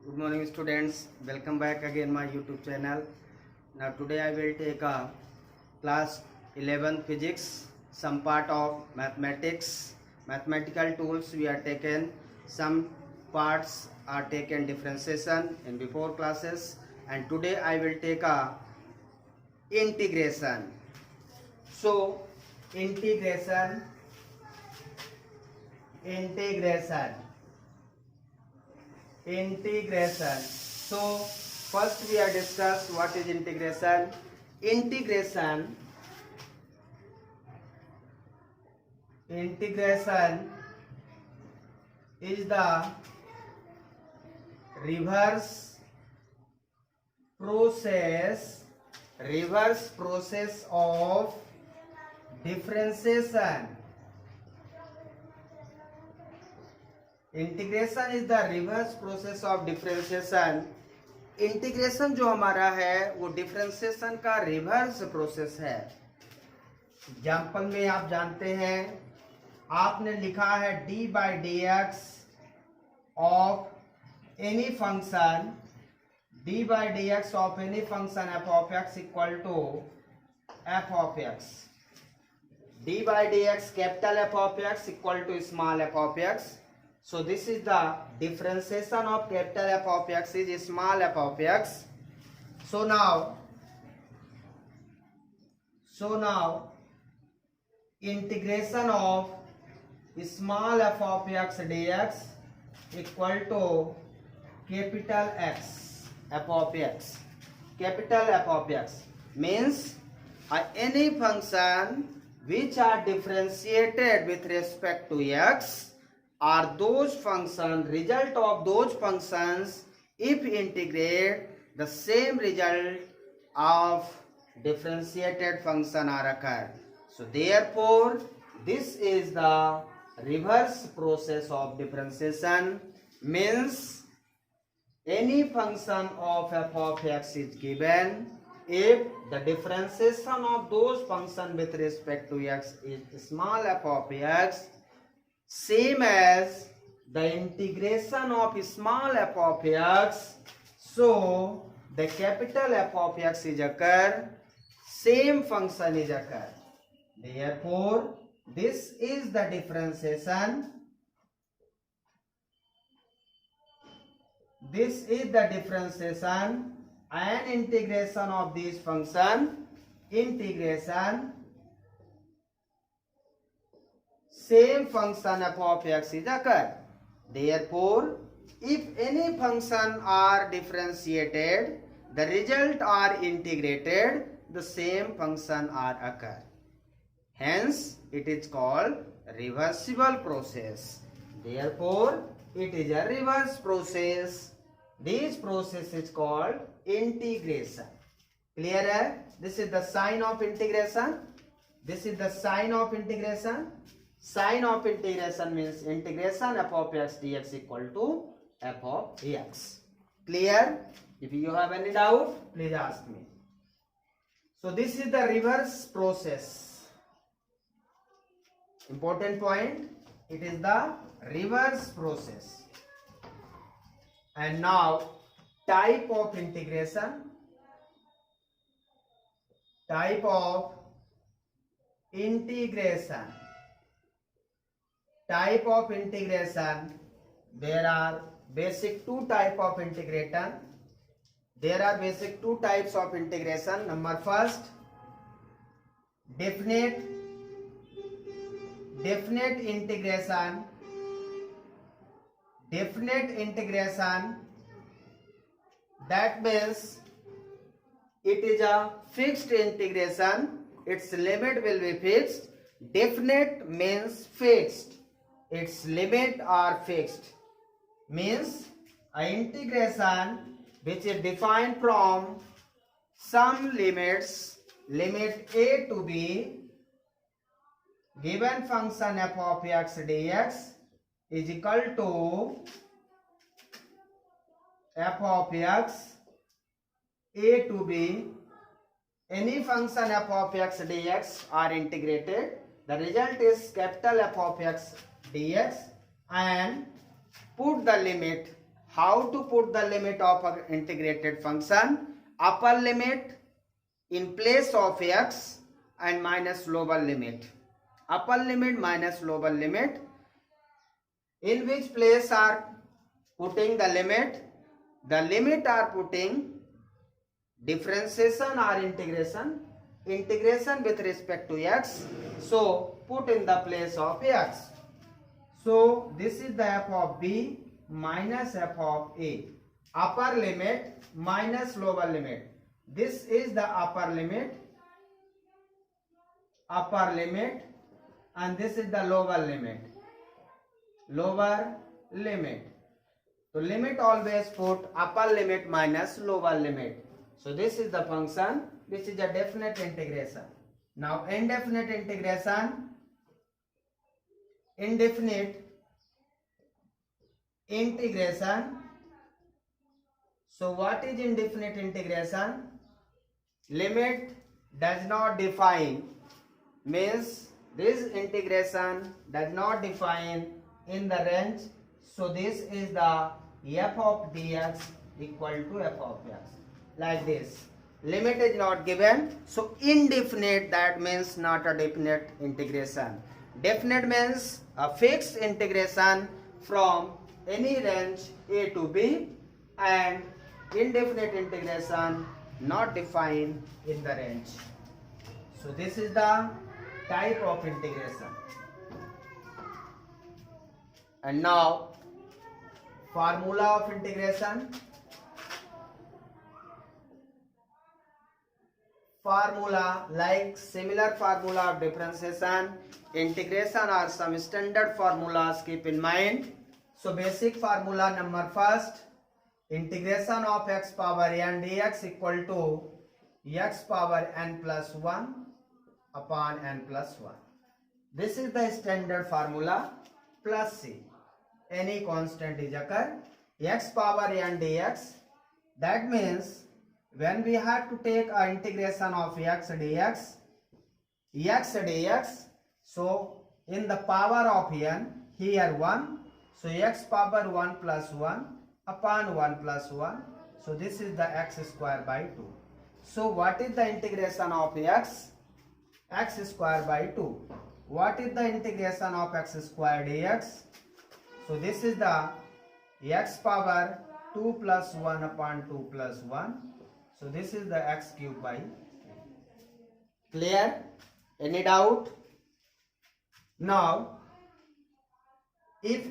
Good morning students, welcome back again my YouTube channel. Now today I will take a class 11 physics, some part of mathematics, mathematical tools we are taken, some parts are taken differentiation in before classes, and today I will take a integration. So integration. So first we are discuss what is integration. Integration is the reverse process of differentiation. Integration is the reverse process of differentiation. Integration जो हमारा है वो differentiation का reverse process है. Example में आप जानते हैं, आपने लिखा है d by d x of any function, d by d x of any function f of x equal to f of x. D by d x capital F of x equal to small f of x. So this is the differentiation of capital F of x is small f of x. So now integration of small f of x dx equal to capital X f of x. Capital F of x means any function which are differentiated with respect to x are those functions, result of those functions if integrate the same result of differentiated function are occur. So therefore this is the reverse process of differentiation. Means any function of f of x is given if the differentiation of those functions with respect to x is small f of x same as the integration of small f of x, so the capital F of x is occur, same function is occur. Therefore this is the differentiation. This is the differentiation and integration of this function. Integration same function f of x is occur. Therefore if any function are differentiated, the result are integrated, the same function are occur. Hence it is called reversible process. Therefore it is a reverse process. This process is called integration. Clear? This is the sign of integration. This is the sign of integration. Sign of integration means integration f of x dx equal to f of x. Clear? If you have any doubt, please ask me. So this is the reverse process. Important point, it is the reverse process. And now type of integration. Type of integration. Type of integration, there are basic two type of integration. There are basic two types of integration. Number first, definite integration. Definite integration, that means it is a fixed integration, its limit will be fixed. Definite means fixed, its limit are fixed. Means an integration which is defined from some limits, limit a to b, given function f of x dx is equal to f of x a to b. Any function f of x dx are integrated, the result is capital F of x dx, and put the limit how to put the limit of an integrated function, upper limit in place of x and minus lower limit. Upper limit minus lower limit. In which place are putting the limit? The limit are putting differentiation or integration. Integration with respect to x. So put in the place of x. So this is the f of b minus f of a. Upper limit minus lower limit. This is the upper limit, and this is the lower limit. So limit always put upper limit minus lower limit. So this is the function which is a definite integration. Now indefinite integration. So what is indefinite integration? Limit does not define, means this integration does not define in the range. So this is the f of dx equal to f of x, like this. Limit is not given, so indefinite, that means not a definite integration. Definite means a fixed integration from any range a to b, and indefinite integration not defined in the range. So this is the type of integration. And now formula of integration. Formula, like similar formula of differentiation, integration are some standard formulas, keep in mind. So basic formula number first, integration of x power n dx equal to x power n plus 1 upon n plus 1. This is the standard formula, plus c. Any constant is occur. X power n dx, that means when we have to take an integration of x dx, so in the power of n, here 1, so x power 1 plus 1 upon 1 plus 1, so this is the x square by 2. So what is the integration of x? X square by 2. What is the integration of x square dx? So this is the x power 2 plus 1 upon 2 plus 1. So this is the x cube by 3. Clear? Any doubt? Now, if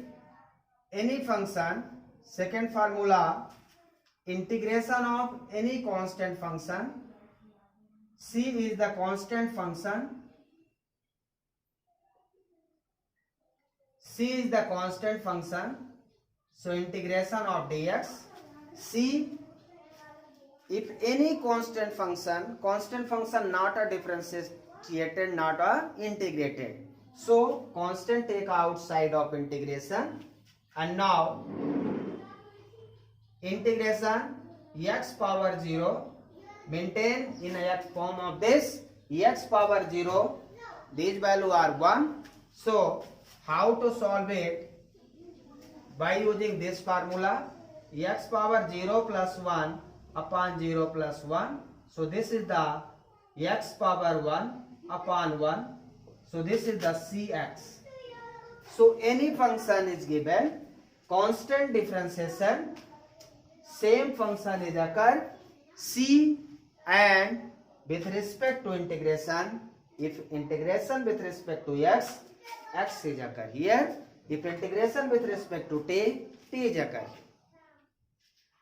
any function, second formula, integration of any constant function, c is the constant function, so integration of dx, c, if any constant function not a differentiated, not a integrated, so constant take outside of integration. And now integration x power 0 maintain in a form of this, x power 0, these value are 1. So how to solve it? By using this formula, x power 0 plus 1 upon 0 plus 1. So this is the x power 1 upon 1. So this is the cx. So any function is given, constant differentiation, same function is occurred, c, and with respect to integration, if integration with respect to x, x is occur here. If integration with respect to t, t is occur.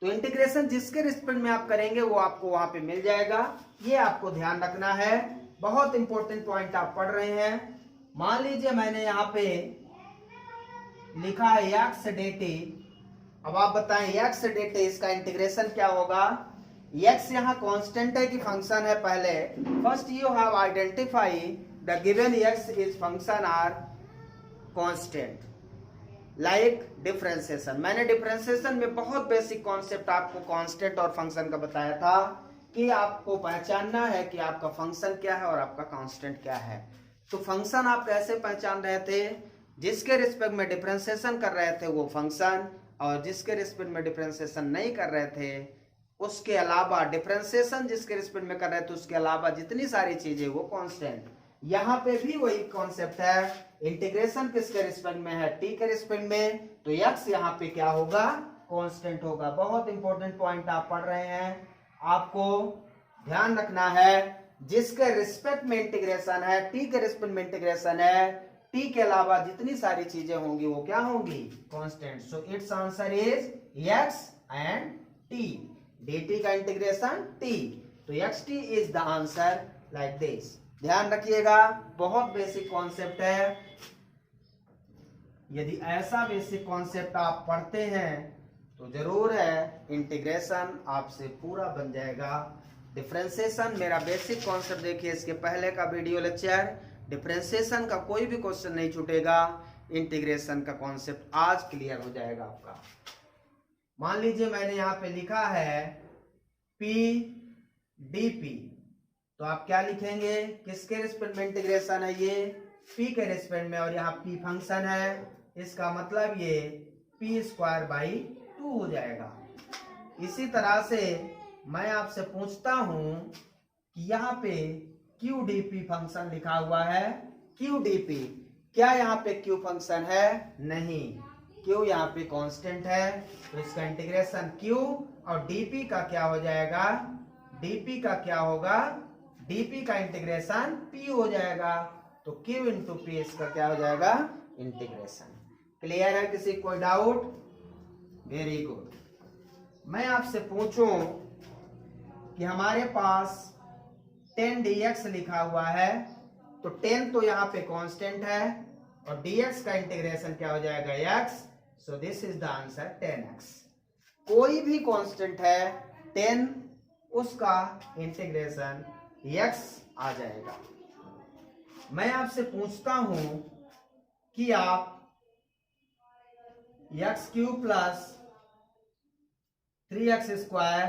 तो integration जिसके respect में आप करेंगे वो आपको वहां पे मिल जाएगा, ये आपको ध्यान रखना है, बहुत इंपॉर्टेंट पॉइंट आप पढ़ रहे हैं. मान लीजिए मैंने यहाँ पे लिखा है x dt, अब आप बताएं x dt इसका इंटीग्रेशन क्या होगा. x यहाँ कांस्टेंट है कि फंक्शन है? पहले first you have identify the given x is function are constant, like differentiation. मैंने डिफरेंशिएशन में बहुत बेसिक कॉन्सेप्ट आपको कांस्टेंट और फंक्शन का बताया था कि आपको पहचानना है कि आपका फंक्शन क्या है और आपका कांस्टेंट क्या है. तो फंक्शन आप कैसे पहचान रहे थे? जिसके रिस्पेक्ट में डिफरेंशिएशन कर रहे थे वो फंक्शन, और जिसके रिस्पेक्ट में डिफरेंशिएशन नहीं कर रहे थे उसके अलावा, डिफरेंशिएशन जिसके रिस्पेक्ट में कर रहे थे उसके अलावा जितनी सारी चीजें वो कांस्टेंट। यहाँ पे भी वही कॉन्सेप्ट है, इंटीग्रेशन किसके रिस्पेक्ट में है, टी के रिस्पेक्ट में, तो x यहाँ पे क्या होगा, कांस्टेंट होगा। बहुत इंपॉर्टेंट पॉइंट आप पढ़ रहे हैं, आपको ध्यान रखना है, जिसके रिस्पेक्ट में इंटीग्रेशन है, टी के रिस्पेक्ट में इंटीग्रेशन है, टी के अलावा जितनी सारी चीजें होंगी वो क्या होंगी, constant. So it's answer is x and t, dt का इंटीग्रेशन t, तो xt is the answer like this. ध्यान रखिएगा, बहुत बेसिक कॉन्सेप्ट है, यदि ऐसा बेसिक कॉन्सेप्ट आप पढ़ते हैं तो जरूर है इंटीग्रेशन आपसे पूरा बन जाएगा। डिफरेंशिएशन मेरा बेसिक कॉन्सेप्ट देखिए, इसके पहले का वीडियो लेक्चर, डिफरेंशिएशन का कोई भी क्वेश्चन नहीं छूटेगा, इंटीग्रेशन का कॉन्सेप्ट आज क्लियर हो जाएगा आपका। मान लीजिए मैंने यहाँ पे लिखा है p dp, तो आप क्या लिखेंगे, किसके रिस्पेक्ट में इंटीग्रेशन है, ये p के रिस्पेक्ट में, और यहाँ p फंक्शन है, इसका मतलब ये p स्क्वायर बाई 2 हो जाएगा। इसी तरह से मैं आपसे पूछता हूं कि यहाँ पे QDP फंक्शन लिखा हुआ है, QDP, क्या यहाँ पे Q फंक्शन है, नहीं, Q यहाँ पे कांस्टेंट है, तो इसका इंटीग्रेशन Q, और DP का क्या हो जाएगा, DP का क्या होगा, DP का इंटीग्रेशन P हो जाएगा, तो Q इंटू P इसका क्या हो जाएगा, इंटीग्रेशन। क्लियर है, किसी कोई डाउट, वेरी गुड। मैं आपसे पूछूं कि हमारे पास 10 dx लिखा हुआ है, तो 10 तो यहाँ पे कांस्टेंट है, और dx का इंटीग्रेशन क्या हो जाएगा, x, so this is the answer 10x। कोई भी कांस्टेंट है 10, उसका इंटीग्रेशन x आ जाएगा। मैं आपसे पूछता हूं कि आप x³ plus 3x square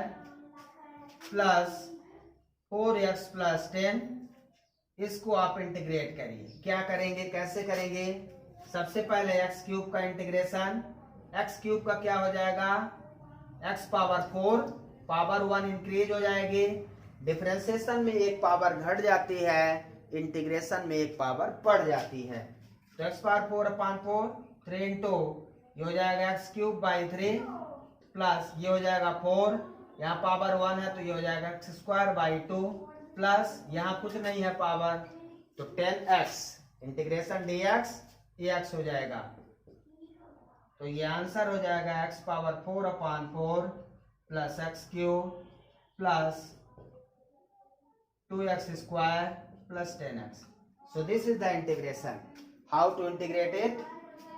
plus 4x plus 10, इसको आप इंटीग्रेट करिए। क्या करेंगे, कैसे करेंगे, सबसे पहले x³ का इंटीग्रेशन, x³ का क्या हो जाएगा, x पावर 4, पावर 1 इंक्रीज हो जाएगी, डिफरेंशिएशन में एक पावर घट जाती है, इंटीग्रेशन में एक पावर बढ़ जाती है, तो x पावर 4 अपॉन 4, 3 इंटू ये हो जाएगा x³ बाई 3 प्लस ये हो जाएगा 4, यहाँ पावर 1 है तो ये हो जाएगा x स्क्वायर बाई 2 प्लस यहाँ कुछ नहीं है पावर, तो 10x इंटीग्रेशन dx dx हो जाएगा, तो ये आंसर हो जाएगा x power 4 upon 4 plus x³ plus 2x square plus 10x। So this is the integration. How to integrate it,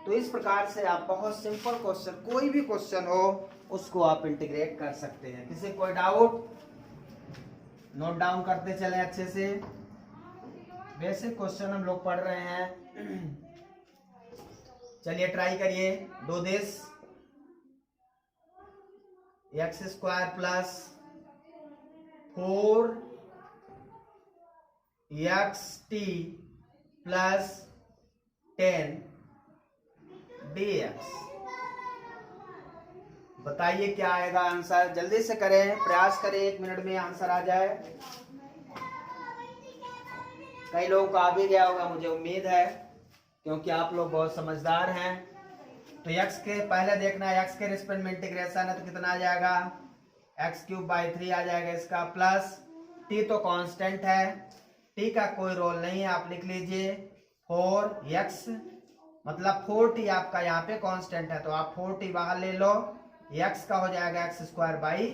तो इस प्रकार से आप बहुत सिंपल क्वेश्चन, कोई भी क्वेश्चन हो उसको आप इंटीग्रेट कर सकते हैं। किसी कोई डाउट, नोट डाउन करते चले अच्छे से, बेसिक क्वेश्चन हम लोग पढ़ रहे हैं। चलिए ट्राई करिए, do this, x square plus 4xt plus 10 dx, बताइए क्या आएगा आंसर, जल्दी से करें, प्रयास करें 1 मिनट में आंसर आ जाए। कई लोगों को आ भी गया होगा, मुझे उम्मीद है, क्योंकि आप लोग बहुत समझदार हैं। तो x के पहले देखना है, x के रिस्पेक्ट में इंटीग्रेशन है तो कितना आ जाएगा, x³ बाई 3 आ जाएगा इसका, प्लस t तो कांस्टेंट है, t का कोई रोल नहीं है, आप लिख लीजिए 4x, मतलब 4t आपका यहाँ पे कांस्टेंट है तो आप 4t बाहर ले लो, x का हो जाएगा x square by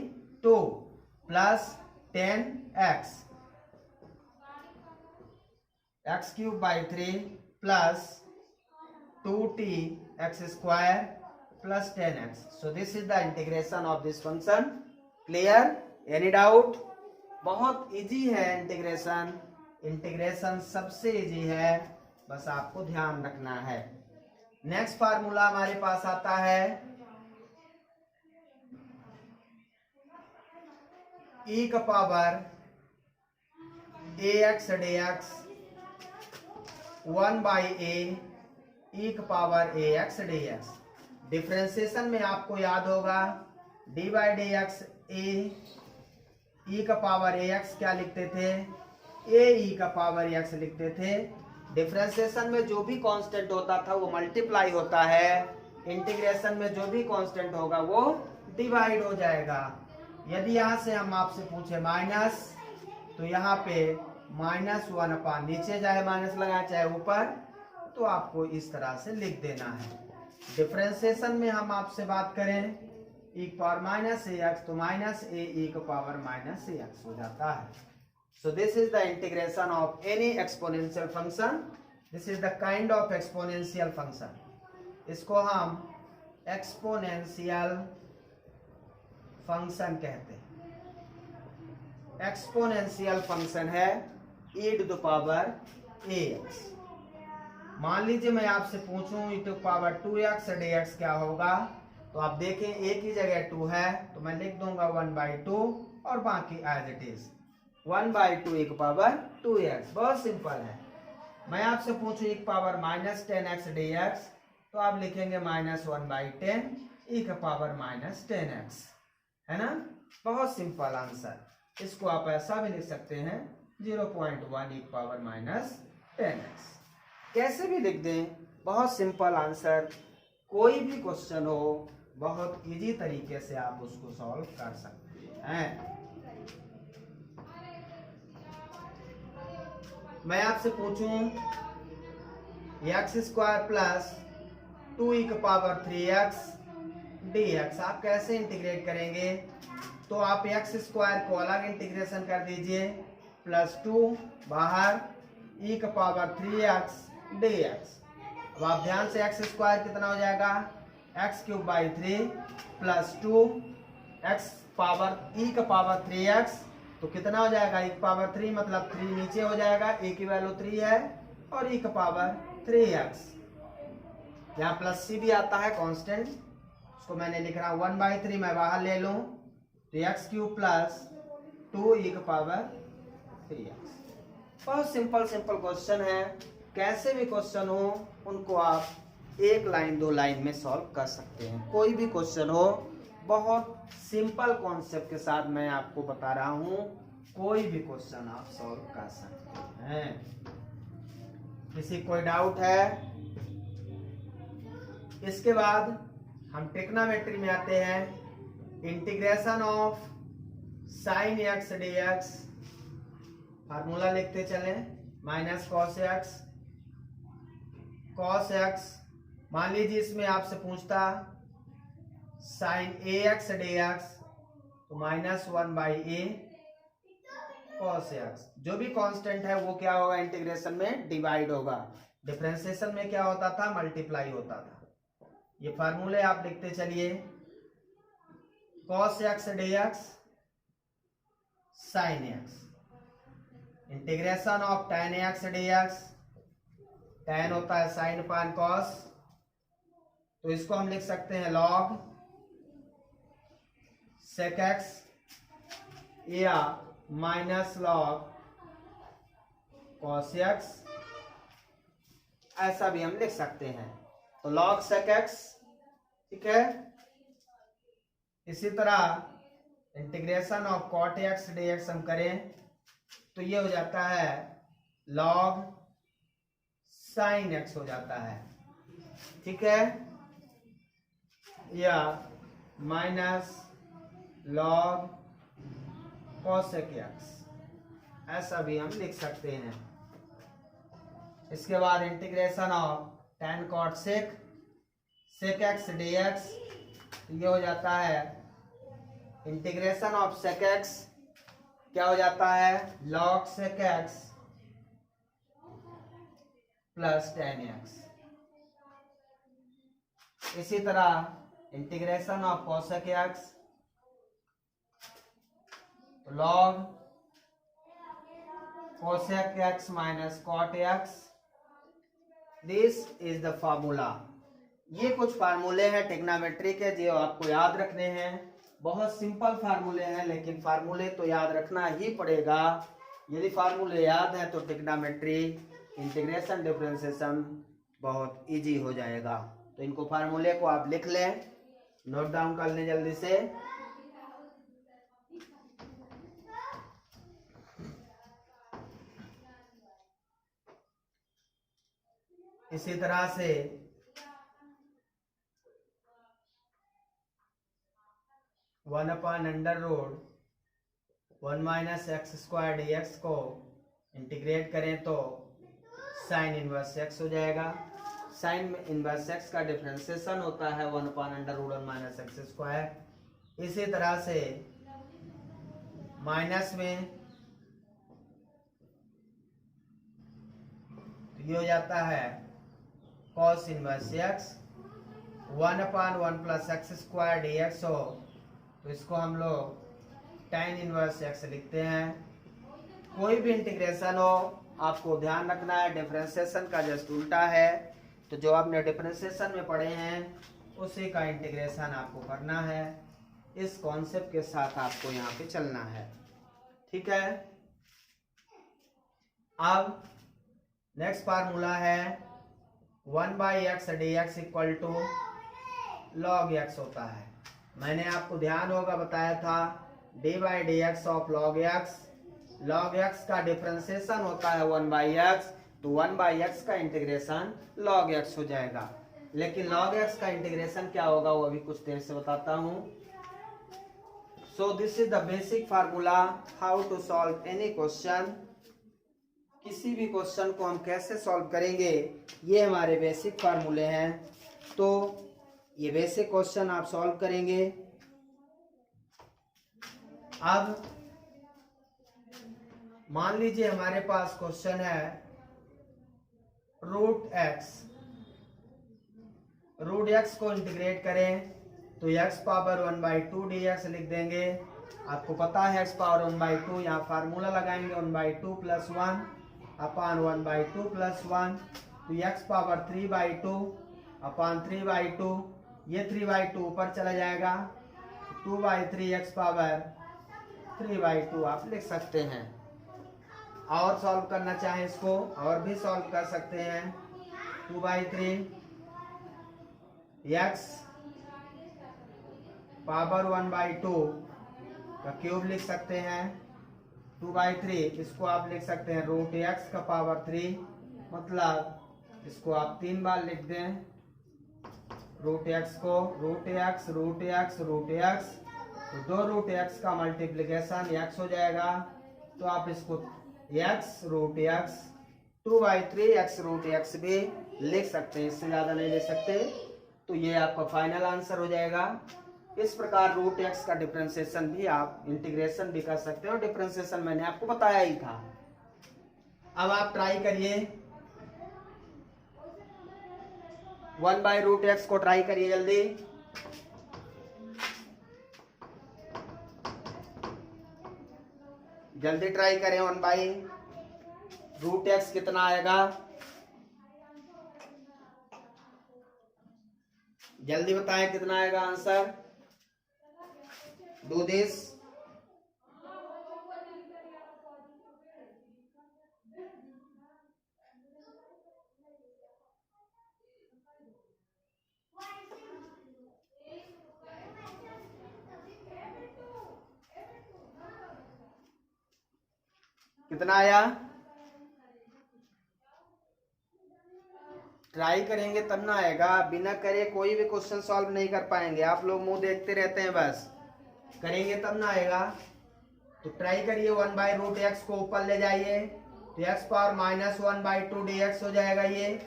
2 plus 10x, x³ by 3 plus 2t x square plus 10x। So this is the integration of this function. Clear, any doubt, बहुत इजी है इंटीग्रेशन, इंटीग्रेशन सबसे इजी है, बस आपको ध्यान रखना है। नेक्स्ट फार्मूला हमारे पास आता है e का power ax dx 1 by a e का पावर ax dx। डिफरेंशिएशन में आपको याद होगा D by d x A e का पावर ए एक्स क्या लिखते थे, ए ई का पावर एक्स लिखते थे। डिफरेंशिएशन में जो भी कांस्टेंट होता था वो मल्टीप्लाई होता है, इंटीग्रेशन में जो भी कांस्टेंट होगा वो डिवाइड हो जाएगा। यदि यहाँ से हम आपसे पूछे माइनस, तो यहाँ पे -1 अपान नीचे चाहे माइनस लगाए चाहे ऊपर, तो आपको इस तरह से लिख देना है। डिफरेंशिएशन में हम आपसे बात करें e power minus a x, तो माइनस ए ई का पावर माइनस ए एक्स हो जाता है। So this is the integration of any exponential function. This is the kind of exponential function. इसको हम एक्सपोनेंशियल फंक्शन कहते हैं। एक्सपोनेंशियल फंक्शन है e to the power ax। मान लीजिए मैं आपसे पूछूं e to power 2x dx क्या होगा, तो आप देखें एक ही जगह 2 है, तो मैं लिख दूंगा 1/2 और बाकी as it is 1/2 e power 2x। बहुत सिंपल है। मैं आपसे पूछूं e पावर -10x dx, तो आप लिखेंगे -1/10 e पावर -10x, है ना। बहुत सिंपल आंसर। इसको आप ऐसा भी लिख सकते हैं 0.1 e पावर -10x। कैसे भी लिख दें, बहुत सिंपल आंसर। कोई भी क्वेश्चन हो बहुत इजी तरीके से आप उसको सॉल्व कर सकते हैं। मैं आपसे पूछूं x² plus 2 e power 3x dx आप कैसे इंटीग्रेट करेंगे, तो आप x² को अलग इंटीग्रेशन कर दीजिए, +2 बाहर e का पावर 3x dx। अब आप ध्यान से x² कितना हो जाएगा, x³/3 +2 x पावर e का पावर 3x, तो कितना हो जाएगा e का पावर 3 मतलब 3 नीचे हो जाएगा, a की वैल्यू 3 है और e का पावर 3x। यहाँ प्लस c भी आता है कांस्टेंट, उसको मैंने लिख रहा 1/3 मैं बाहर ले लूं, तो x³ प्लस 2 e का पावर 3x। बहुत सिंपल क्वेश्चन है। कैसे भी क्वेश्चन हो उनको आप एक लाइन 2 लाइन में सॉल्व कर सकते हैं। कोई भी क्वेश्चन हो बहुत सिंपल कॉन्सेप्ट के साथ मैं आपको बता रहा हूं, कोई भी क्वेश्चन आप सॉल्व कर सकते हैं। किसी कोई डाउट है? इसके बाद हम ट्रिग्नोमेट्री में आते हैं। Integration of sine x dx, formula लिखते चलें, cos x। मान लीजिए इसमें आपसे पूछता साइन ax dx, तो -1/a cos x। जो भी कांस्टेंट है वो क्या होगा, इंटीग्रेशन में डिवाइड होगा। डिफरेंशिएशन में क्या होता था, मल्टीप्लाई होता था। ये फार्मूले आप लिखते चलिए, cos x dx sin x, integration of tan x dx, tan होता है sin अपान cos, तो इसको हम लिख सकते हैं log sec x या माइनस log cos x, ऐसा भी हम लिख सकते हैं। तो log sec x, ठीक है। इसी तरह integration of cot x dx हम करें तो ये हो जाता है log sin x हो जाता है, ठीक है, या माइनस log cosec x, ऐसा भी हम लिख सकते हैं। इसके बाद integration of tan cot sec x dx, ये हो जाता है इंटीग्रेशन ऑफ sec x, क्या हो जाता है log sec x plus tan x। इसी तरह integration of cosec x, log cosec x minus cot x। This is the formula. ये कुछ फार्मूले हैं ट्रिग्नोमेट्री के जो आपको याद रखने हैं। बहुत सिंपल फार्मूले हैं, लेकिन फार्मूले तो याद रखना ही पड़ेगा। यदि फार्मूले याद है तो ट्रिग्नोमेट्री, इंटीग्रेशन, डिफरेंशिएशन बहुत इजी हो जाएगा। तो इनको फार्मूले को आप लिख लें, नोट डाउन कर लें जल्दी से। इसी तरह से one upon under root 1 minus x square d x को इंटीग्रेट करें तो साइन इनवर्स एक्स हो जाएगा। साइन इनवर्स एक्स का डिफरेंशिएशन होता है 1 upon under root 1 minus x square. इसी तरह से माइनस में तो ये हो जाता है cos inverse x 1 upon 1 plus x square d x हो तो इसको हम लोग tan इनवर्स एक्स लिखते हैं। कोई भी इंटीग्रेशन हो आपको ध्यान रखना है डिफरेंशिएशन का जस्ट उल्टा है, तो जो आपने डिफरेंशिएशन में पढ़े हैं उसी का इंटीग्रेशन आपको करना है। इस कॉन्सेप्ट के साथ आपको यहाँ पे चलना है, ठीक है। अब नेक्स्ट फार्मूला है 1 by x d x equal to log x होता है। मैंने आपको ध्यान होगा बताया था d by d x of log x. Log x का डिफरेंशिएशन होता है 1 बाई एक्स, तो 1 बाई एक्स का इंटीग्रेशन लॉग एक्स हो जाएगा। लेकिन log x का इंटीग्रेशन क्या होगा वो अभी कुछ देर से बताता हूँ। So this is the basic formula how to solve any question. किसी भी क्वेश्चन को हम कैसे सॉल्व करेंगे ये हमारे बेसिक फार्मूले हैं। तो ये बेसिक क्वेश्चन आप सॉल्व करेंगे। अब मान लीजिए हमारे पास क्वेश्चन है रूट एक्स को इंटीग्रेट करें तो x पावर 1/2 dx लिख देंगे। आपको पता है x पावर 1/2, यहाँ फार्मूला लगाएंगे 1/2 + 1 अपान 1/2 + 1, तो x पावर 3/2 अपान 3/2, ये 3/2 ऊपर चला जाएगा, 2/3 x पावर 3/2 आप लिख सकते हैं। और सॉल्व करना चाहें इसको और भी सॉल्व कर सकते हैं। 2/3 x पावर 1/2 का क्यूब लिख सकते हैं। 2/3 इसको आप लिख सकते हैं रूट x का पावर 3, मतलब इसको आप 3 बार लिख दें। रूट x को root x root x root x, तो 2 रूट x का मल्टीप्लिकेशन x हो जाएगा, तो आप इसको x root x 2/3 x root x भी लिख सकते हैं, इससे ज्यादा नहीं ले सकते। तो ये आपका फाइनल आंसर हो जाएगा। इस प्रकार रूट एक्स का डिफरेंशिएशन भी आप इंटीग्रेशन भी कर सकते हो। डिफरेंशिएशन मैंने आपको बताया ही था। अब आप ट्राई करिए 1/√x को ट्राई करिए जल्दी। जल्दी ट्राई करें 1/√x कितना आएगा, जल्दी बताएं कितना आएगा आंसर। Do this. कितना आया, ट्राई करेंगे तब ना आएगा, बिना करे कोई भी क्वेश्चन सॉल्व नहीं कर पाएंगे। आप लोग मुंह देखते रहते हैं, बस करेंगे तब ना आएगा। तो ट्राई करिए 1/√x को ऊपर ले जाइए तो x पावर -1/2 dx हो जाएगा। ये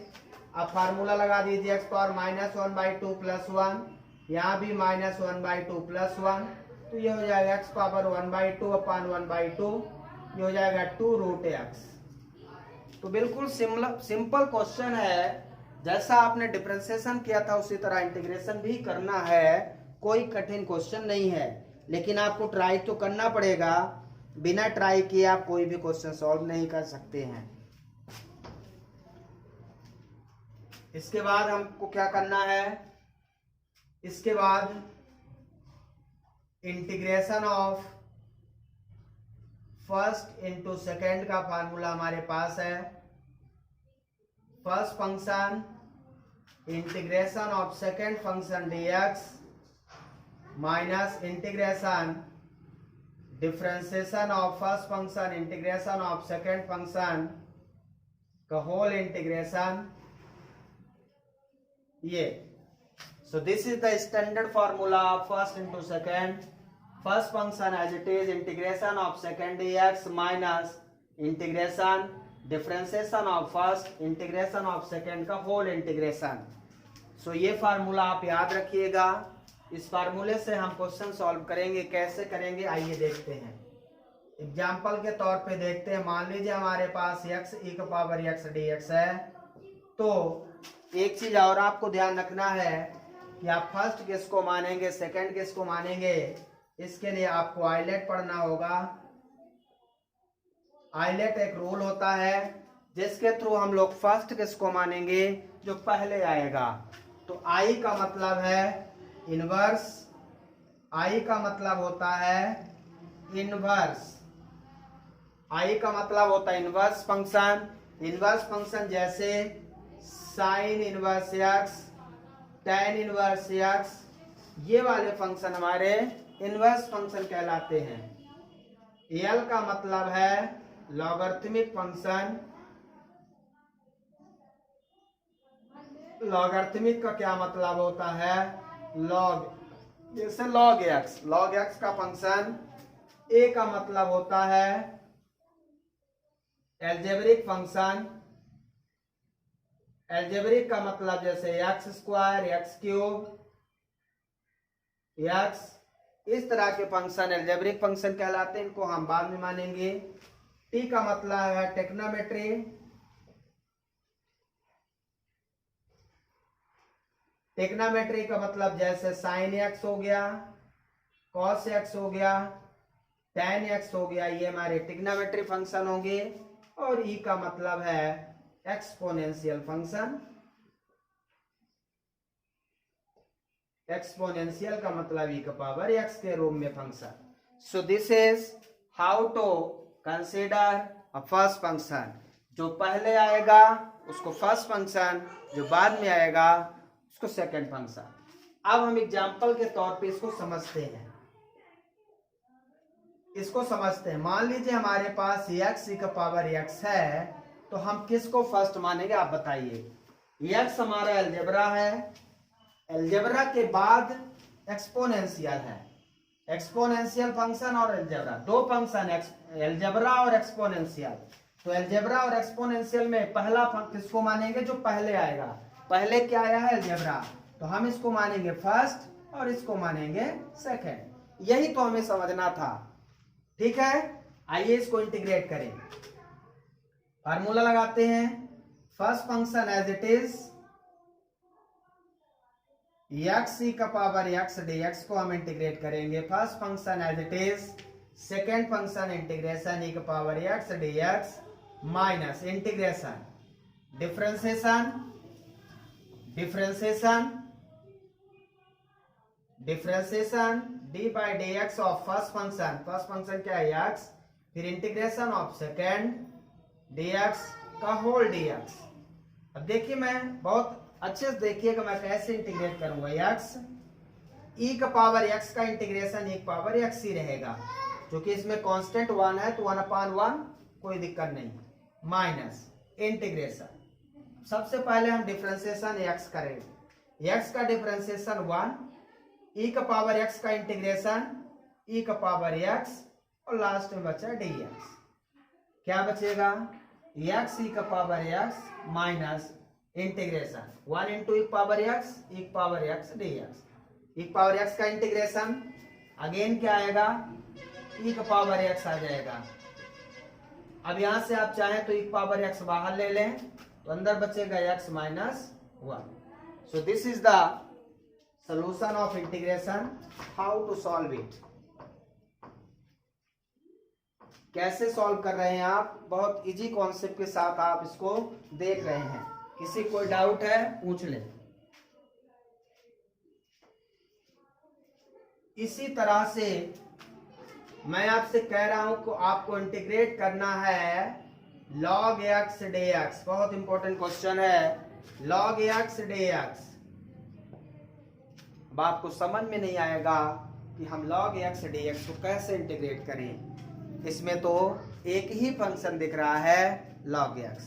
अब फार्मूला लगा दीजिए x पावर -1/2 + 1, यहाँ भी -1/2 + 1, तो ये हो जाएगा x पावर 1/2 अपान 1/2, ये हो जाएगा 2√x। तो बिल्कुल सिंपल क्वेश्चन है, जैसा आपने डिफरेंशिएशन किया था उसी तरह इंटीग्रेशन भी करना है। कोई कठिन क्वेश्चन नहीं है, लेकिन आपको ट्राई तो करना पड़ेगा। बिना ट्राई किए आप कोई भी क्वेश्चन सॉल्व नहीं कर सकते हैं। इसके बाद हमको क्या करना है, इसके बाद integration of first into second का फार्मूला हमारे पास है। First function integration of second function dx minus integration differentiation of first function integration of second function का होल इंटीग्रेशन ये. So this is the standard formula of first into second. First function as it is integration of second dx minus integration differentiation of first integration of second का whole integration. So ये formula आप याद रखिएगा. इस फार्मूले से हम question solve करेंगे. कैसे करेंगे आइए देखते हैं. एग्जाम्पल के तौर पे देखते हैं. मान लीजिए हमारे पास x e की पावर x dx है. तो एक चीज और आपको ध्यान रखना है कि आप फर्स्ट किसको मानेंगे, सेकंड किसको मानेंगे. इसके लिए आपको आइलेट पढ़ना होगा. आइलेट एक रूल होता है जिसके थ्रू हम लोग फर्स्ट किसको मानेंगे, जो पहले आएगा. तो आई का मतलब है इनवर्स. आई का मतलब होता है इनवर्स. आई का मतलब होता है इनवर्स फंक्शन. इनवर्स फंक्शन जैसे sign inverse x, tan inverse x, ये वाले फंक्शन हमारे इनवर्स फंक्शन कहलाते हैं. एल का मतलब है लॉगरिथमिक फंक्शन. लॉगरिथमिक का क्या मतलब होता है, लॉग. जैसे लॉग एक्स, लॉग एक्स का फंक्शन. ए का मतलब होता है एल्जेब्रिक फंक्शन. एल्जेब्रिक का मतलब जैसे x square, x cube, x, इस तरह के फंक्शन एल्जेब्रिक फंक्शन कहलाते हैं. इनको हम बाद में मानेंगे. टी का मतलब है टेक्नोमेट्री. टेक्नोमेट्री का मतलब जैसे साइन एक्स हो गया, कॉस एक्स हो गया, tan एक्स हो गया, ये हमारे टिग्नोमेट्री फंक्शन होंगे. और ई का मतलब है एक्सपोनेंशियल फंक्शन. एक्सपोनेंशियल का मतलब ई का पावर एक्स के रूप में function. So this is how to consider a first function. जो पहले आएगा उसको फर्स्ट फंक्शन, जो बाद में आएगा उसको सेकंड फंक्शन. अब हम एग्जांपल के तौर पे इसको समझते हैं. इसको समझते हैं. मान लीजिए हमारे पास x की पावर x है, तो हम किसको फर्स्ट मानेंगे आप बताइए. x हमारा एलजेब्रा है. एलजेब्रा के बाद एक्सपोनेंशियल है. एक्सपोनेंशियल फंक्शन और एलजेब्रा, दो फंक्शन, एलजेब्रा और एक्सपोनेंशियल. तो एलजेब्रा और एक्सपोनेंशियल में पहला किसको मानेंगे, जो पहले आएगा. पहले क्या आया है, एलजेब्रा. तो हम इसको मानेंगे फर्स्ट और इसको मानेंगे सेकंड. यही तो हमें समझना था. ठीक है, आइए इसको इंटीग्रेट करें. फार्मूला लगाते हैं. First function as it is x e का पावर एक्स dx को हम इंटीग्रेट करेंगे. First function as it is. Second function integration e का power x dx minus integration differentiation differentiation d by d x of first function. First function क्या है, x. फिर integration of second dx का whole dx. अब देखिए, मैं बहुत अच्छे से देखिएगा मैं कैसे इंटीग्रेट करूंगा. x e का पावर x का इंटीग्रेशन e पावर x ही रहेगा, क्योंकि इसमें कांस्टेंट 1 है तो 1/1 कोई दिक्कत नहीं. Minus integration. सबसे पहले हम डिफरेंशिएशन x करेंगे. x का डिफरेंशिएशन 1, e का पावर x का इंटीग्रेशन e का पावर x, और लास्ट में बचा dx. क्या बचेगा, x e का power x minus integration 1 into e power x, e power x dx. e power x का इंटीग्रेशन अगेन क्या आएगा, e का पावर x आ जाएगा. अब यहां से आप चाहें तो e पावर x बाहर ले लें, तो अंदर बचेगा x minus 1. So this is the solution of integration. How to solve it. कैसे सॉल्व कर रहे हैं आप, बहुत इजी कॉन्सेप्ट के साथ आप इसको देख रहे हैं. किसी कोई डाउट है पूछ ले. इसी तरह से मैं आपसे कह रहा हूं कि आपको इंटीग्रेट करना है log x dx, बहुत इंपॉर्टेंट क्वेश्चन है, log x dx। अब आपको समझ में नहीं आएगा कि हम log x dx को कैसे इंटीग्रेट करें। इसमें तो एक ही फंक्शन दिख रहा है log x,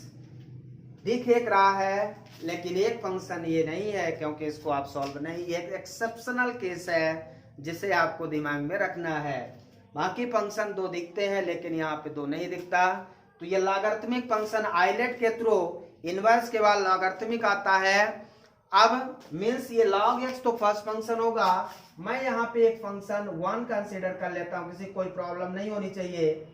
दिख एक रहा है, लेकिन एक फंक्शन ये नहीं है, क्योंकि इसको आप सॉल्व नहीं, एक एक्सेप्शनल केस है जिसे आपको दिमाग में रखना है। बाकी फंक्शन दो दिखते हैं, लेकिन यहाँ पे दो नहीं दिखता। तो ये लॉगरिथमिक फंक्शन आइलेट के थ्रू इनवर्स के बाद लॉगरिथमिक आता है। अब मीन्स ये log x तो फर्स्ट फंक्शन होगा। मैं यहाँ पे एक फंक्शन 1 कंसीडर कर लेता हूँ, किसी कोई प्रॉब्लम नहीं होनी चाहिए।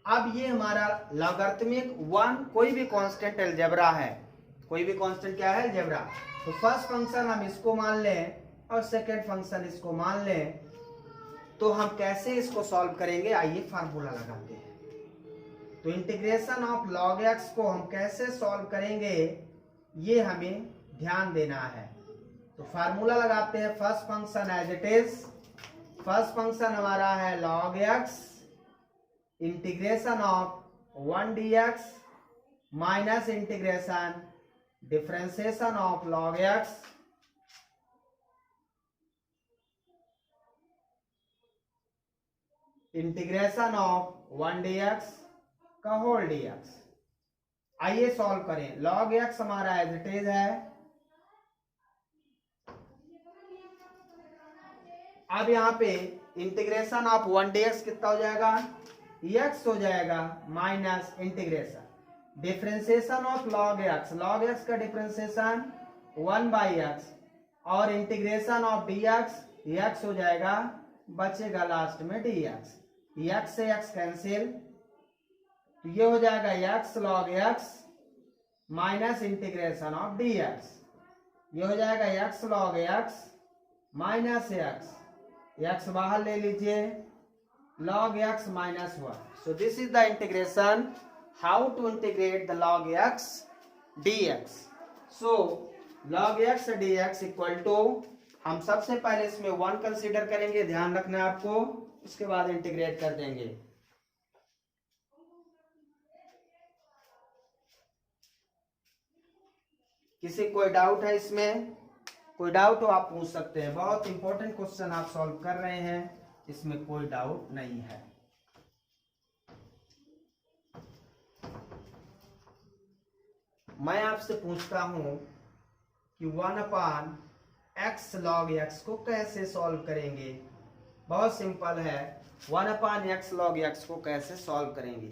अब ये हमारा लॉगरिथमिक 1 कोई भी कांस्टेंट अलजेब्रा है, कोई भी कांस्टेंट क्या है, अलजेब्रा। तो फर्स्ट फंक्शन हम इसको मान लें और सेकंड फंक्शन इसको मान लें। तो हम कैसे इसको सॉल्व करेंगे, आइए फार्मूला लगाते हैं। तो इंटीग्रेशन ऑफ log x को हम कैसे सॉल्व करेंगे ये हमें ध्यान देना है। तो फार्मूला लगाते हैं, first function as it is, first function हमारा है log x integration of 1 dx minus integration differentiation of log x integration of 1 dx का होल dx। आइए सॉल्व करें। log x हमारा एज इट इज है। अब यहाँ पे इंटीग्रेशन ऑफ 1 dx कितना हो जाएगा, x हो जाएगा minus integration differentiation of log x, log x का डिफरेंशिएशन 1/x और इंटीग्रेशन ऑफ dx, x हो जाएगा, बचेगा लास्ट में dx, x से x कैंसिल, तो ये हो जाएगा x log x minus integration of dx, ये हो जाएगा x log x minus x बाहर ले लीजिए, log x minus 1. So this is the integration, how to integrate the log x dx. So log x dx equal to, हम सबसे पहले इसमें 1 कंसीडर करेंगे, ध्यान रखना है आपको, उसके बाद इंटीग्रेट कर देंगे। किसी कोई डाउट है इसमें? कोई डाउट हो आप पूछ सकते हैं, बहुत इंपॉर्टेंट क्वेश्चन आप सॉल्व कर रहे हैं, इसमें कोई डाउट नहीं है। मैं आपसे पूछता हूं कि 1/x log x को कैसे सॉल्व करेंगे। बहुत सिंपल है, 1/x log x को कैसे सॉल्व करेंगे।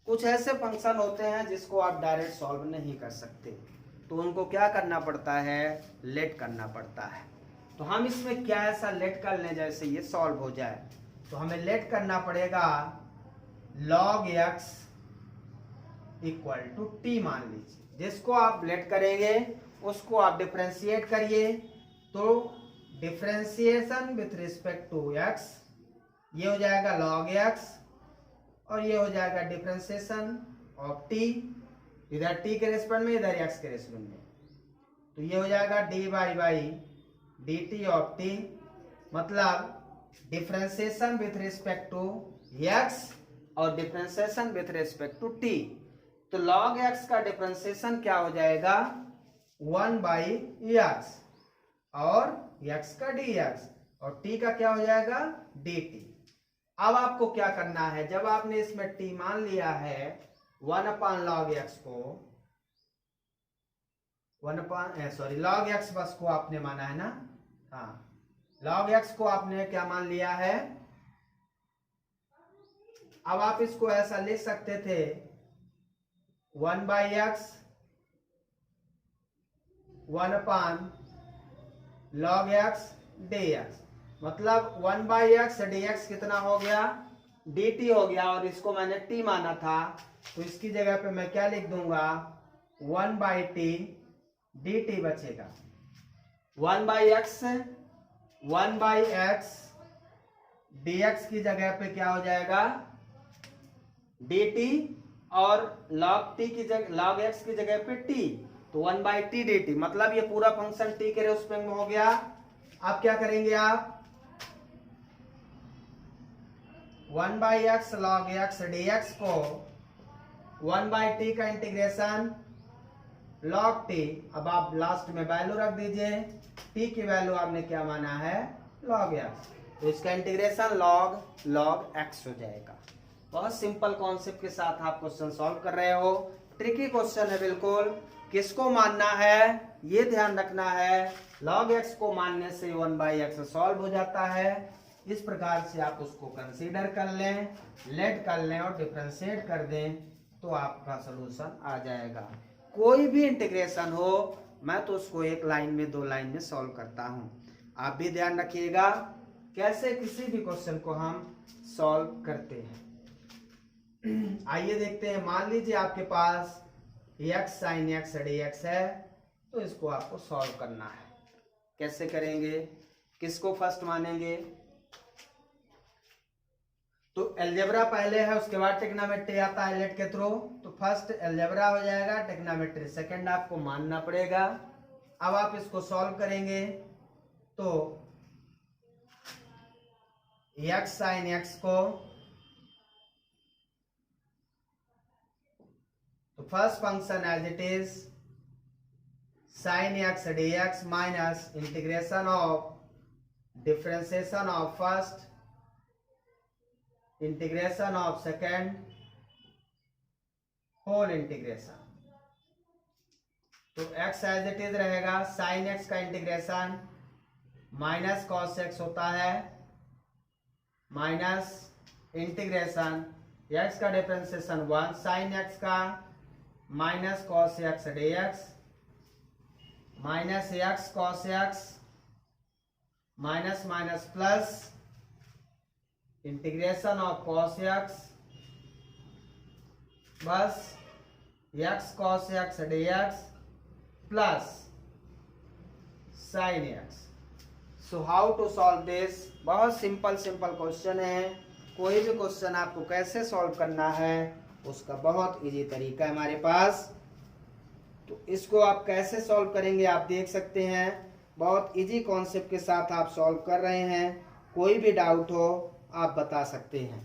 कुछ ऐसे फंक्शन होते हैं जिसको आप डायरेक्ट सॉल्व नहीं कर सकते, तो उनको क्या करना पड़ता है, लेट करना पड़ता है। तो हम इसमें क्या ऐसा लेट कर लें जैसे ये सॉल्व हो जाए। तो हमें लेट करना पड़ेगा log x equal to t मान लीजिए, जिसको आप लेट करेंगे उसको आप डिफरेंशिएट करिए। तो differentiation with respect to x, ये हो जाएगा log x और ये हो जाएगा डिफरेंशिएशन ऑफ t, इधर t के रेस्पेक्ट में, इधर x के रेस्पेक्ट में। तो ये हो जाएगा dy/dt ऑफ t, मतलब differentiation with respect to x और differentiation with respect to t। तो log x का डिफरेंशिएशन क्या हो जाएगा, 1/x और x का dx और t का क्या हो जाएगा, dt। अब आपको क्या करना है, जब आपने इसमें t मान लिया है, 1/log x को log x बस को आपने माना है ना, हाँ, log x को आपने क्या मान लिया है। अब आप इसको ऐसा लिख सकते थे 1/x 1/log x dx, मतलब 1/x dx कितना हो गया, dt हो गया, और इसको मैंने t माना था, तो इसकी जगह पे मैं क्या लिख दूंगा, 1/t dt बचेगा। 1/x dx की जगह पे क्या हो जाएगा, dt, और log t की जगह, log x की जगह पे t, तो 1/t dt, मतलब ये पूरा फंक्शन t के रेस्पेक्ट में हो गया। अब क्या करेंगे आप, 1/x log x dx को 1/t का इंटीग्रेशन log t। अब आप लास्ट में वैल्यू रख दीजिए, t की वैल्यू आपने क्या माना है, log x, तो इसका इंटीग्रेशन log x हो जाएगा। बहुत सिंपल कॉन्सेप्ट के साथ आप क्वेश्चन सॉल्व कर रहे हो। ट्रिकी क्वेश्चन है बिल्कुल, किसको मानना है ये ध्यान रखना है। log x को मानने से 1/x सॉल्व हो जाता है। इस प्रकार से आप उसको कंसीडर कर लें, लेट कर लें और डिफरेंशिएट कर दें तो आपका सलूशन आ जाएगा। कोई भी इंटीग्रेशन हो मैं तो उसको एक लाइन में, दो लाइन में सॉल्व करता हूं। आप भी ध्यान रखिएगा कैसे किसी भी क्वेश्चन को हम सॉल्व करते हैं। आइए देखते हैं। मान लीजिए आपके पास x sin x dx है, तो इसको आपको सॉल्व करना है। कैसे करेंगे, किसको फर्स्ट मानेंगे, तो अलजेब्रा पहले है, उसके बाद ट्रिग्नोमेट्री आता है लेट के थ्रू। तो फर्स्ट अलजेब्रा हो जाएगा, ट्रिग्नोमेट्री सेकंड आपको मानना पड़ेगा। अब आप इसको सॉल्व करेंगे तो x sin x को, तो first function as it is sin x dx minus integration of differentiation of first integration of second whole integration. तो x एज इट इज रहेगा, sin x का इंटीग्रेशन माइनस cos x होता है, minus integration x का differentiation 1 sin x का minus cos x dx minus x cos x minus minus plus integration of cos x बस x cos x dx plus sin x। So how to solve this, बहुत simple question है। कोई भी question आपको कैसे solve करना है उसका बहुत इजी तरीका है हमारे पास। तो इसको आप कैसे सॉल्व करेंगे आप देख सकते हैं, बहुत इजी कॉन्सेप्ट के साथ आप सॉल्व कर रहे हैं। कोई भी डाउट हो आप बता सकते हैं।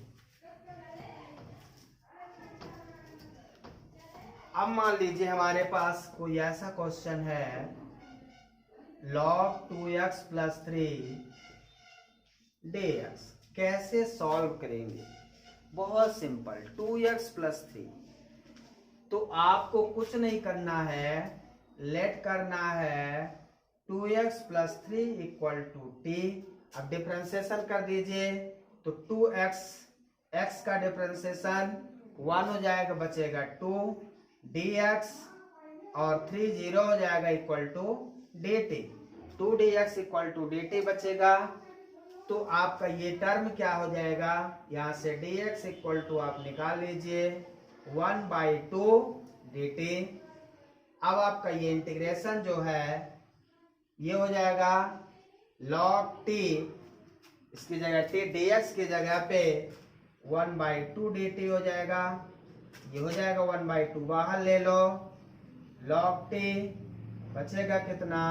अब मान लीजिए हमारे पास कोई ऐसा क्वेश्चन है, log 2x plus 3 dx कैसे सॉल्व करेंगे, बहुत सिंपल। 2x plus 3, तो आपको कुछ नहीं करना है, लेट करना है 2x plus 3 equal to t। अब डिफरेंशिएशन कर दीजिए, तो 2x, x का डिफरेंशिएशन 1 हो जाएगा, बचेगा 2 dx और 3 0 हो जाएगा equal to dt। 2 dx equal to dt बचेगा। तो आपका ये टर्म क्या हो जाएगा, यहां से dx इक्वल टू आप निकाल लीजिए 1/2 dt। अब आपका ये इंटीग्रेशन जो है ये हो जाएगा log t, इसकी जगह t dx की जगह पे 1/2 dt हो जाएगा। ये हो जाएगा 1/2, बाहर ले लो, log t बचेगा कितना,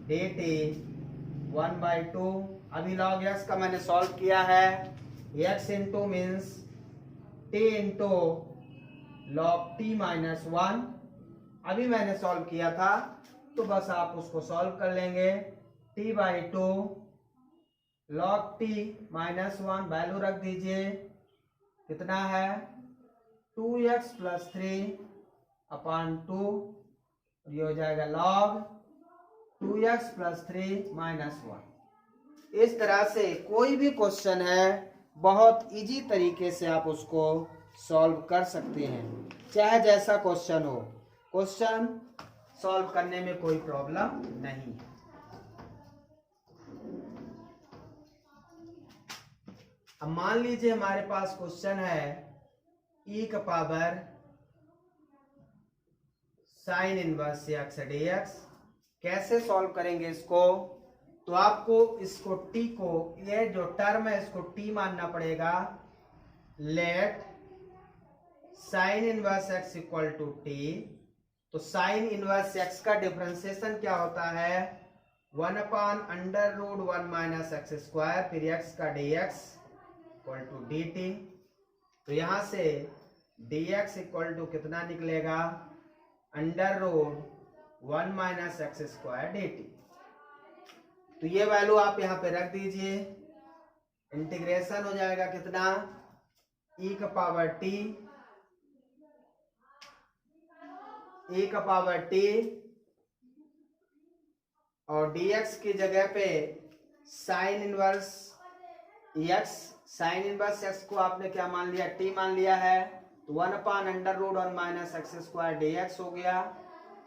dt 1/2। अभी log x का मैंने सॉल्व किया है, x into means t into log t minus 1। अभी मैंने सॉल्व किया था, तो बस आप उसको सॉल्व कर लेंगे। t/2 log t minus 1 value रख दीजिए, कितना है 2x प्लस 3/2, ये हो जाएगा log 2x प्लस 3 माइनस 1। इस तरह से कोई भी क्वेश्चन है बहुत इजी तरीके से आप उसको सॉल्व कर सकते हैं, चाहे जैसा क्वेश्चन हो। क्वेश्चन सॉल्व करने में कोई प्रॉब्लम नहीं है। अब मान लीजिए हमारे पास क्वेश्चन है e का power sine inverse x dx, कैसे सॉल्व करेंगे इसको। तो आपको इसको t को, ये जो टर्म है इसको t मानना पड़ेगा। Let sine inverse x equal to t, तो साइन इनवर्स x का डिफरेंशिएशन क्या होता है 1/√1 माइनस एक्स स्क्वायर, फिर x का dx इक्वल टू dt। तो यहां से dx इक्वल टू कितना निकलेगा, under root 1 minus x square dt। तो ये वैल्यू आप यहाँ पे रख दीजिए, इंटीग्रेशन हो जाएगा कितना, e का पावर t और dx की जगह पे sign inverse x, sign inverse x को आपने क्या मान लिया, t मान लिया है, तो 1/√1 माइनस एक्स स्क्वायर dx हो गया।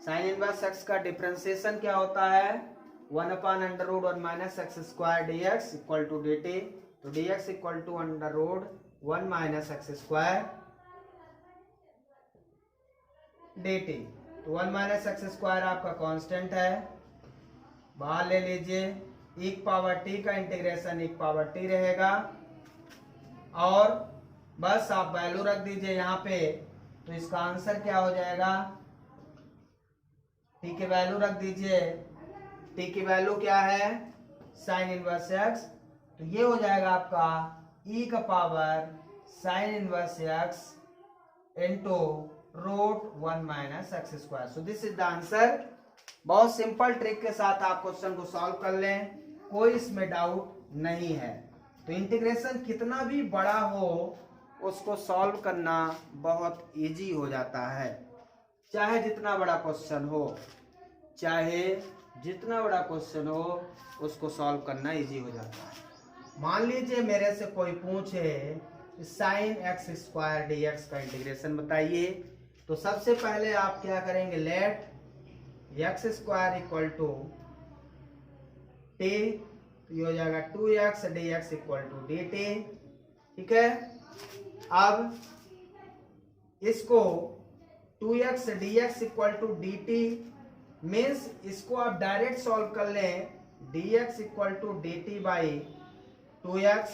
साइन इनवर्स x का डिफरेंशिएशन क्या होता है, 1/√1 minus x square dx equal to dt। तो dx equal to √1 minus x square dt। तो 1 माइनस एक्स स्क्वायर आपका कांस्टेंट है, बाहर ले लीजिए, e पावर t का इंटीग्रेशन e पावर t रहेगा और बस आप वैल्यू रख दीजिए यहाँ पे। तो इसका आंसर क्या हो जाएगा, t की वैल्यू रख दीजिए, t की वैल्यू क्या है, साइन इनवर्स x। तो ये हो जाएगा आपका e का power sine inverse x into √1 minus x square. So this is the answer. बहुत सिंपल ट्रिक के साथ आप क्वेश्चन को सॉल्व कर लें, कोई इसमें डाउट नहीं है। तो इंटीग्रेशन कितना भी बड़ा हो उसको सॉल्व करना बहुत इजी हो जाता है, चाहे जितना बड़ा क्वेश्चन हो, चाहे जितना बड़ा क्वेश्चन हो उसको सॉल्व करना इजी हो जाता है। मान लीजिए मेरे से कोई पूछे साइन एक्स स्क्वायर dx का इंटीग्रेशन बताइए, तो सबसे पहले आप क्या करेंगे, let x square equal to t, तो ये हो जाएगा 2x dx equal to dt। ठीक है, अब इसको 2x dx equal to dt means इसको आप डायरेक्ट सॉल्व कर लें, dx equal to dt by 2x।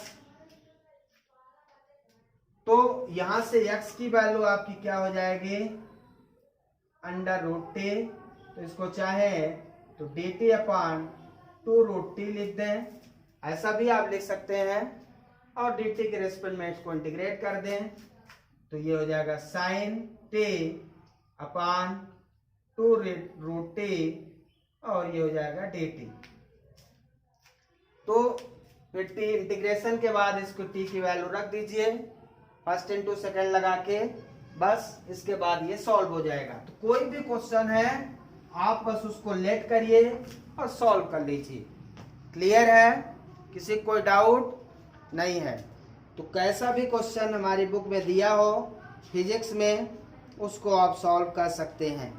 तो यहां से x की वैल्यू आपकी क्या हो जाएगी, √t। तो इसको चाहे तो dt अपॉन 2√t लिख दें, ऐसा भी आप लिख सकते हैं, और dt के रेस्पेक्ट में इसको इंटीग्रेट कर दें। तो ये हो जाएगा साइन t अपॉन 2√t और ये हो जाएगा dt। तो फिर t इंटीग्रेशन के बाद इसको t की वैल्यू रख दीजिए, फर्स्ट इंटू सेकेंड लगा के, बस इसके बाद ये सॉल्व हो जाएगा। तो कोई भी क्वेश्चन है आप बस उसको लेट करिए और सॉल्व कर लीजिए। क्लियर है, किसी कोई डाउट नहीं है। तो कैसा भी क्वेश्चन हमारी बुक में दिया हो फिजिक्स में, उसको आप सॉल्व कर सकते हैं।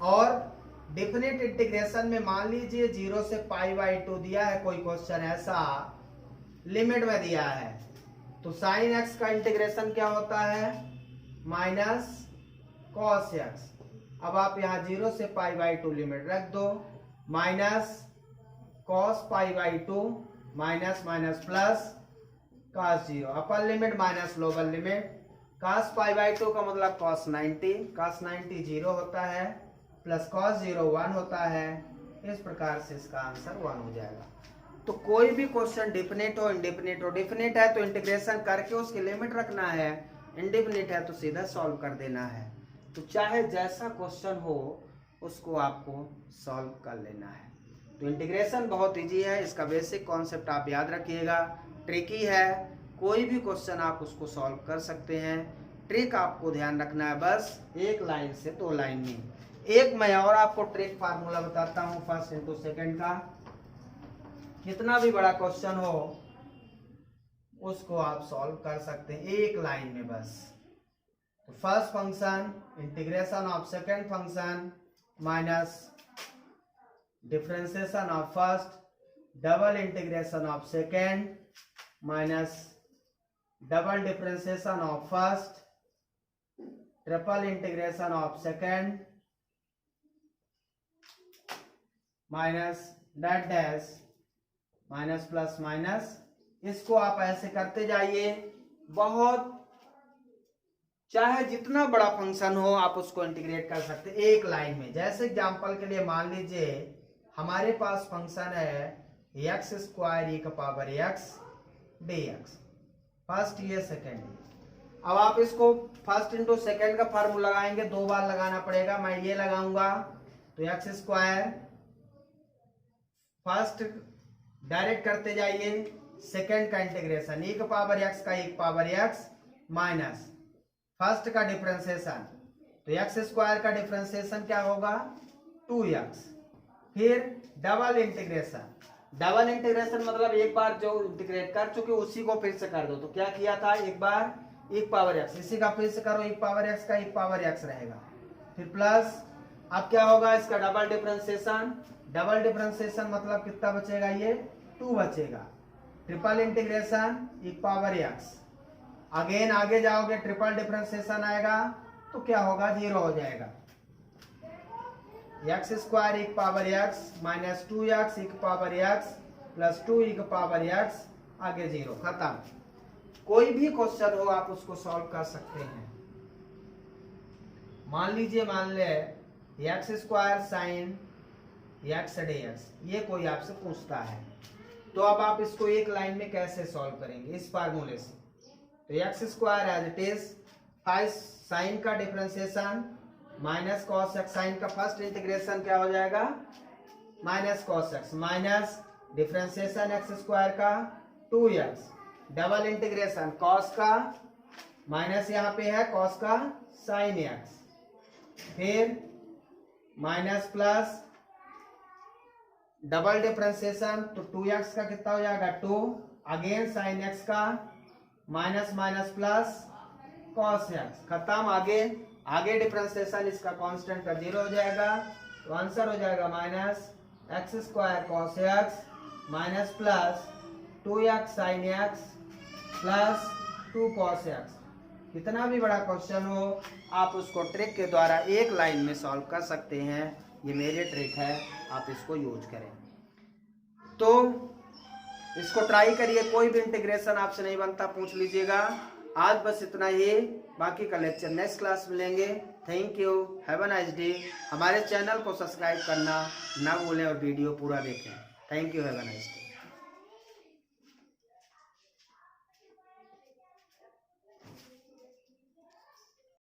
और डेफिनेट इंटीग्रेशन में मान लीजिए 0 से π/2 दिया है, कोई क्वेश्चन ऐसा लिमिट में दिया है, तो साइन x का इंटीग्रेशन क्या होता है, माइनस कॉस x। अब आप यहाँ 0 से π/2 लिमिट रख दो, minus cos π/2 minus minus plus cos 0, upper limit minus lower limit, cos π/2 का मतलब कॉस 90, कॉस 90 0 होता है, प्लस कॉस 0 1 होता है। इस प्रकार से इसका आंसर 1 हो जाएगा। तो कोई भी क्वेश्चन डिफिनिट हो इंडेफिनिट हो, डिफिनिट है तो इंटीग्रेशन करके उसकी लिमिट रखना है, इंडेफिनिट है तो सीधा सॉल्व कर देना है। तो चाहे जैसा क्वेश्चन हो उसको आपको सॉल्व कर लेना है। तो इंटीग्रेशन बहुत इजी है, इसका बेसिक कॉन्सेप्ट आप याद रखिएगा, ट्रिकी है, कोई भी क्वेश्चन आप उसको सॉल्व कर सकते हैं। ट्रिक आपको ध्यान रखना है बस एक लाइन से 2 लाइन में। एक मैं और आपको ट्रिक फार्मूला बताता हूं फर्स्ट इंटू सेकेंड का, कितना भी बड़ा क्वेश्चन हो उसको आप सॉल्व कर सकते हैं एक लाइन में बस। तो first function integration of second function minus differentiation of first, double integration of second minus double differentiation of first, triple integration of second minus that dash minus plus minus. इसको आप ऐसे करते जाइए, बहुत चाहे जितना बड़ा फंक्शन हो आप उसको इंटीग्रेट कर सकते हैं एक लाइन में। जैसे एग्जांपल के लिए मान लीजिए हमारे पास फंक्शन है x² e⁻x dx, फर्स्ट ये सेकेंड ये। अब आप इसको फर्स्ट इंटू सेकेंड का फार्मूला लगाएंगे, 2 बार लगाना पड़ेगा। मैं ये लगाऊंगा तो एक्स स्क्वायर, फर्स्ट डायरेक्ट करते जाइए, सेकेंड का इंटीग्रेशन e की पावर x का e की पावर x माइनस फर्स्ट का डिफरेंशिएशन, तो एक्स स्क्वायर का डिफरेंशिएशन क्या होगा 2x, फिर डबल इंटीग्रेशन। डबल इंटीग्रेशन मतलब एक बार जो इंटीग्रेट कर चुके उसी को फिर से कर दो। तो क्या किया था, एक बार e की पावर x, इसी का फिर से करो, e की पावर x का e की पावर x रहेगा, फिर प्लस अब क्या होगा इसका डबल डिफरेंशिएशन। डबल डिफरेंशिएशन मतलब कितना बचेगा, ये 2 बचेगा। ट्रिपल इंटीग्रेशन e की पावर x, अगेन आगे जाओगे ट्रिपल डिफरेंशिएशन आएगा तो क्या होगा, 0 हो जाएगा। एक्स स्क्वायर e की power x minus 2x e की पावर x प्लस 2 e की पावर x, आगे 0, खत्म। कोई भी क्वेश्चन हो आप उसको सॉल्व कर सकते हैं। मान लीजिए, मान ले x square sine x dx, ये कोई आपसे पूछता है, तो अब आप इसको एक लाइन में कैसे सॉल्व करेंगे, इस फार्मूले से। तो x square as it is, sine का differentiation minus cos x, sine का फर्स्ट इंटीग्रेशन क्या हो जाएगा minus cos x, minus differentiation x square का 2x, डबल इंटीग्रेशन कॉस का माइनस यहाँ पे है कॉस का साइन एक्स, फिर माइनस प्लस डबल डिफरेंशिएशन, तो 2x का कितना हो जाएगा 2, अगेन साइन एक्स का minus minus plus cos x, खत्म। आगे डिफरेंशिएशन इसका कांस्टेंट का 0 हो जाएगा, तो आंसर हो जाएगा minus x square cos x minus plus 2x sine x plus 2 cos x. कितना भी बड़ा क्वेश्चन हो आप उसको ट्रिक के द्वारा एक लाइन में सॉल्व कर सकते हैं। ये मेरी ट्रिक है, आप इसको यूज करें। तो इसको ट्राई करिए, कोई भी इंटीग्रेशन आपसे नहीं बनता पूछ लीजिएगा। आज बस इतना ही, बाकी का लेक्चर नेक्स्ट क्लास में लेंगे। Thank you, have a nice day. हमारे चैनल को सब्सक्राइब करना ना भूलें और वीडियो पूरा देखें। Thank you, have a nice day.